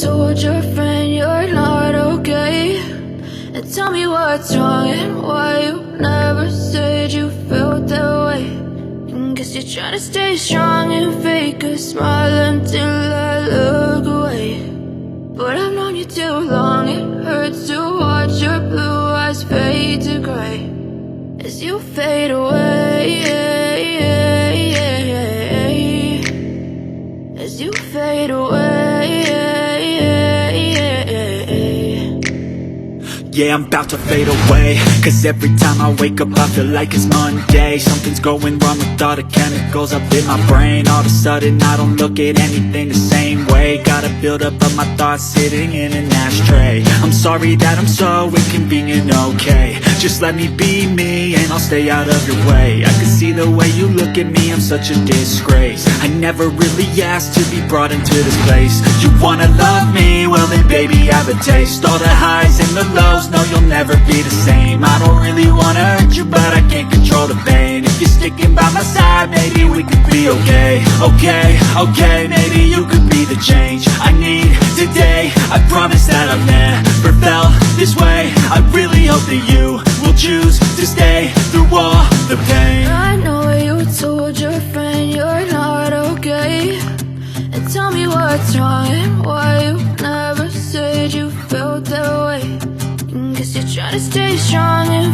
told your friend you're not okay, and tell me what's wrong and why you never said you felt that way. Guess you're trying to stay strong and fake a smile until I look away. But I've known you too long, it hurts to watch your blue eyes fade to gray as you fade away, as you fade away. Yeah, I'm about to fade away, cause every time I wake up I feel like it's Monday. Something's going wrong with all the chemicals up in my brain. All of a sudden I don't look at anything the same way. Got a buildup of my thoughts sitting in an ashtray. I'm sorry that I'm so inconvenient, okay. Just let me be me and I'll stay out of your way. I can see the way you look at me, I'm such a disgrace. I never really asked to be brought into this place. You wanna love me? Well then baby have a taste. All the highs and the lows, no you'll never be the same. I don't really wanna hurt you but I can't control the pain. If you're sticking by my side maybe we could be okay. Okay, maybe you could be the change I need today. I promise that I've never felt this way. I really hope that you will choose to stay through all the pain. I know you told your friend you're not okay, and tell me what's wrong and why you never said you felt that way. Guess you're trying to stay strong and